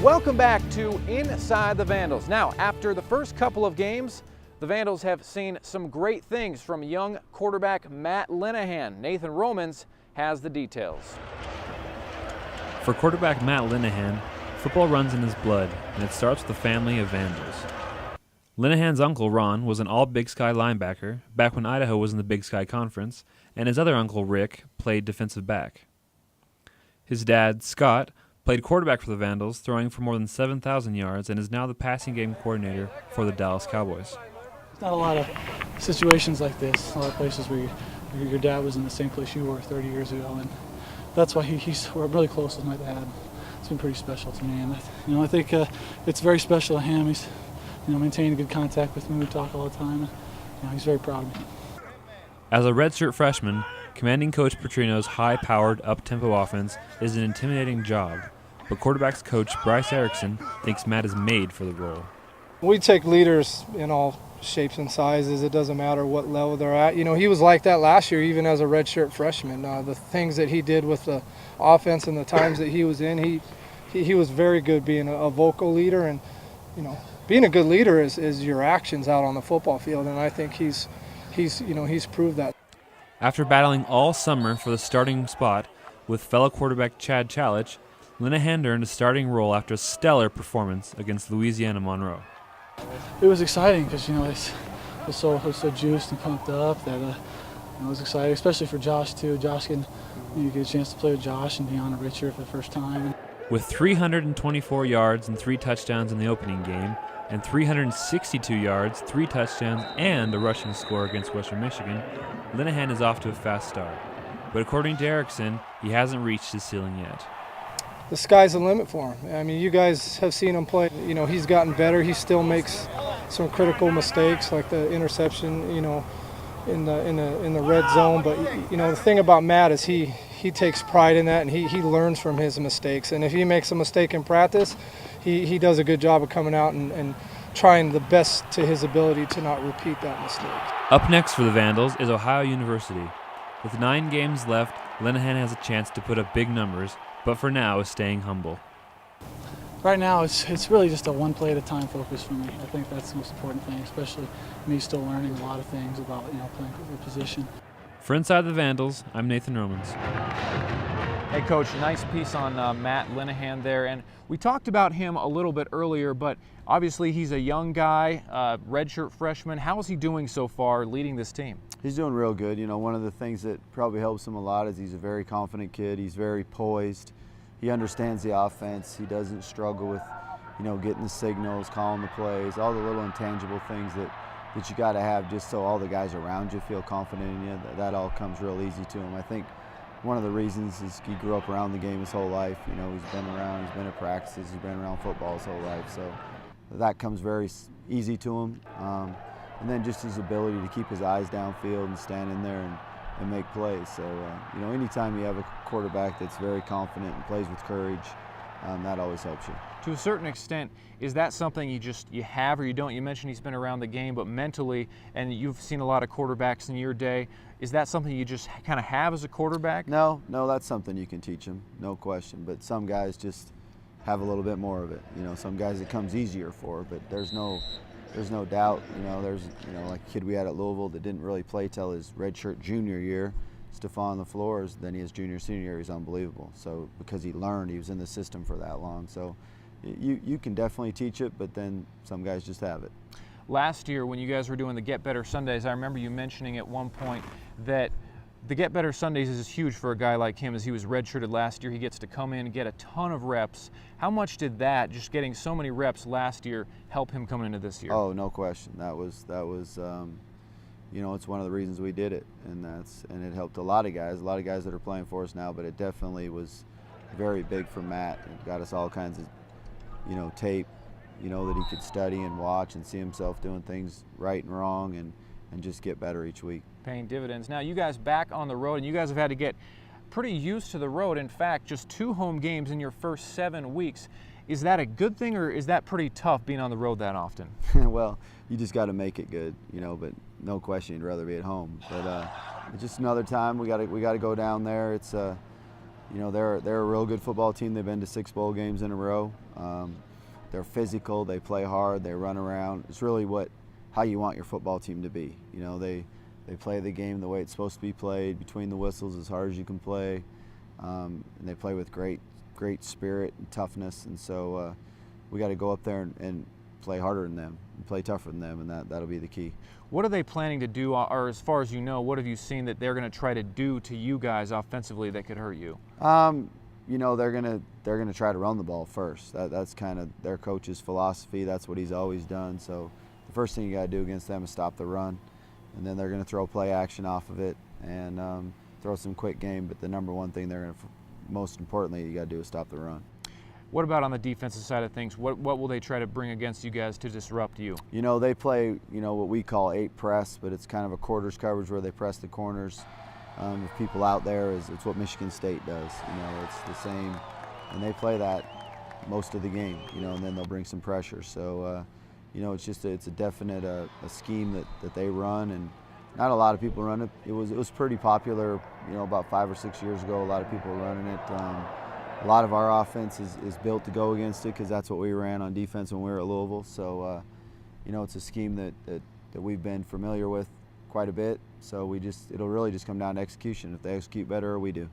Welcome back to Inside the Vandals. Now, after the first couple of games, the Vandals have seen some great things from young quarterback Matt Linehan. Nathan Romans has the details. For quarterback Matt Linehan, football runs in his blood, and it starts with a family of Vandals. Linehan's uncle, Ron, was an all-Big Sky linebacker back when Idaho was in the Big Sky Conference, and his other uncle, Rick, played defensive back. His dad, Scott, played quarterback for the Vandals, throwing for more than 7,000 yards, and is now the passing game coordinator for the Dallas Cowboys. There's not a lot of situations like this, a lot of places where your dad was in the same place you were 30 years ago, and that's why we're really close with my dad. It's been pretty special to me, and I think it's very special to him. He's maintaining good contact with me. We talk all the time. He's very proud of me. As a redshirt freshman, commanding Coach Petrino's high-powered, up-tempo offense is an intimidating job, but quarterbacks coach Bryce Erickson thinks Matt is made for the role. We take leaders in all shapes and sizes. It doesn't matter what level they're at. He was like that last year, even as a redshirt freshman. The things that he did with the offense and the times that he was in, he was very good being a vocal leader, and being a good leader is your actions out on the football field, and I think he's proved that. After battling all summer for the starting spot with fellow quarterback Chad Chalich, Linehan earned a starting role after a stellar performance against Louisiana Monroe. It was exciting because it was so juiced and pumped up that it was exciting, especially for Josh too. Josh you get a chance to play with Josh and Deanna Richard for the first time. With 324 yards and 3 touchdowns in the opening game, and 362 yards, 3 touchdowns, and a rushing score against Western Michigan, Linehan is off to a fast start. But according to Erickson, he hasn't reached his ceiling yet. The sky's the limit for him. I mean, you guys have seen him play. He's gotten better. He still makes some critical mistakes, like the interception, in the red zone. But the thing about Matt is he takes pride in that, and he learns from his mistakes. And if he makes a mistake in practice, he does a good job of coming out and trying the best to his ability to not repeat that mistake. Up next for the Vandals is Ohio University. With 9 games left, Linehan has a chance to put up big numbers, but for now is staying humble. Right now, it's really just a one play at a time focus for me. I think that's the most important thing, especially me still learning a lot of things about playing the position. For Inside the Vandals, I'm Nathan Romans. Hey, Coach, nice piece on Matt Linehan there. And we talked about him a little bit earlier, but obviously he's a young guy, redshirt freshman. How is he doing so far leading this team? He's doing real good. One of the things that probably helps him a lot is he's a very confident kid. He's very poised. He understands the offense. He doesn't struggle with, getting the signals, calling the plays, all the little intangible things that you got to have just so all the guys around you feel confident in you. That all comes real easy to him. I think one of the reasons is he grew up around the game his whole life. He's been around, he's been at practices, he's been around football his whole life. So that comes very easy to him. And then just his ability to keep his eyes downfield and stand in there and make plays. So, anytime you have a quarterback that's very confident and plays with courage, that always helps you. To a certain extent, is that something you have or you don't? You mentioned he's been around the game, but mentally, and you've seen a lot of quarterbacks in your day, is that something you just kind of have as a quarterback? No, that's something you can teach them, no question. But some guys just have a little bit more of it. Some guys it comes easier for, but there's no doubt. There's like a kid we had at Louisville that didn't really play till his redshirt junior year. Stephon the Floors, then his junior, senior year, he's unbelievable. So because he learned, he was in the system for that long. So you can definitely teach it, but then some guys just have it. Last year when you guys were doing the Get Better Sundays, I remember you mentioning at one point that the Get Better Sundays is huge for a guy like him. As he was redshirted last year, he gets to come in and get a ton of reps. How much did that, just getting so many reps last year, help him coming into this year? Oh, no question. That was it's one of the reasons we did it, and it helped a lot of guys that are playing for us now. But it definitely was very big for Matt. It got us all kinds of tape, that he could study and watch and see himself doing things right and wrong and just get better each week. Paying dividends. Now you guys back on the road, and you guys have had to get pretty used to the road. In fact, just 2 home games in your first 7 weeks. Is that a good thing, or is that pretty tough being on the road that often? Well, you just got to make it good, but no question you'd rather be at home. But it's just another time we got to go down there. It's You know, they're a real good football team. They've been to 6 bowl games in a row. They're physical. They play hard. They run around. It's really how you want your football team to be. You know, they play the game the way it's supposed to be played, between the whistles, as hard as you can play, and they play with great spirit and toughness. And so we got to go up there and play harder than them, and play tougher than them, and that'll be the key. What are they planning to do, or as far as you know, what have you seen that they're going to try to do to you guys offensively that could hurt you? You know, they're gonna try to run the ball first. That's kind of their coach's philosophy. That's what he's always done. So the first thing you got to do against them is stop the run, and then they're going to throw play action off of it and throw some quick game. But the number one thing they're going to, most importantly, you got to do is stop the run. What about on the defensive side of things? What will they try to bring against you guys to disrupt you? You know, they play, you know, what we call 8 press, but it's kind of a quarters coverage where they press the corners. With people out there, it's what Michigan State does. You know, it's the same, and they play that most of the game. You know, and then they'll bring some pressure. So, you know, it's a definite a scheme that they run, and not a lot of people run it. It was pretty popular, you know, about 5 or 6 years ago. A lot of people were running it. A lot of our offense is built to go against it because that's what we ran on defense when we were at Louisville. So, you know, it's a scheme that we've been familiar with quite a bit. So it'll really just come down to execution. If they execute better, or we do.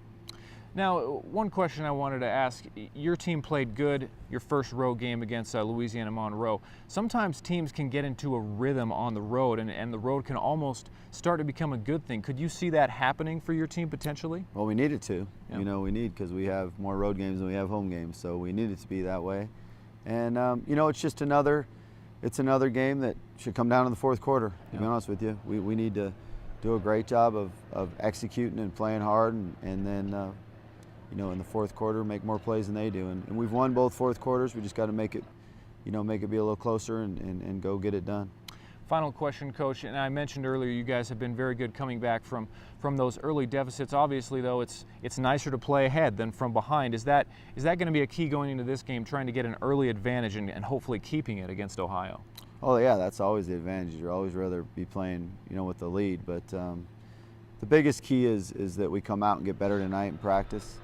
Now, one question I wanted to ask, your team played good your first road game against Louisiana Monroe. Sometimes teams can get into a rhythm on the road, and the road can almost start to become a good thing. Could you see that happening for your team potentially? Well, we need it to. Yeah. You know, we need, because we have more road games than we have home games, so we need it to be that way. And, you know, it's just another game that should come down in the fourth quarter, to be honest with you. We need to do a great job of executing and playing hard, and then, you know, in the fourth quarter, make more plays than they do. And we've won both fourth quarters. We just got to make it be a little closer and go get it done. Final question, Coach, and I mentioned earlier you guys have been very good coming back from those early deficits. Obviously, though, it's nicer to play ahead than from behind. Is that going to be a key going into this game, trying to get an early advantage and hopefully keeping it against Ohio? Oh yeah, that's always the advantage. You'd always rather be playing, you know, with the lead. But the biggest key is that we come out and get better tonight in practice,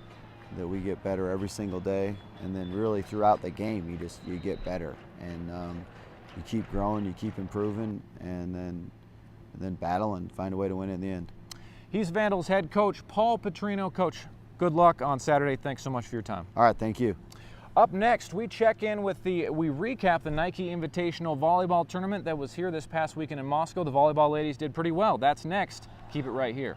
that we get better every single day, and then really throughout the game you get better, and you keep growing, you keep improving, and then battle and find a way to win it in the end. He's Vandals head coach Paul Petrino. Coach, good luck on Saturday. Thanks so much for your time. All right, thank you. Up next, we recap the Nike Invitational Volleyball Tournament that was here this past weekend in Moscow. The volleyball ladies did pretty well. That's next. Keep it right here.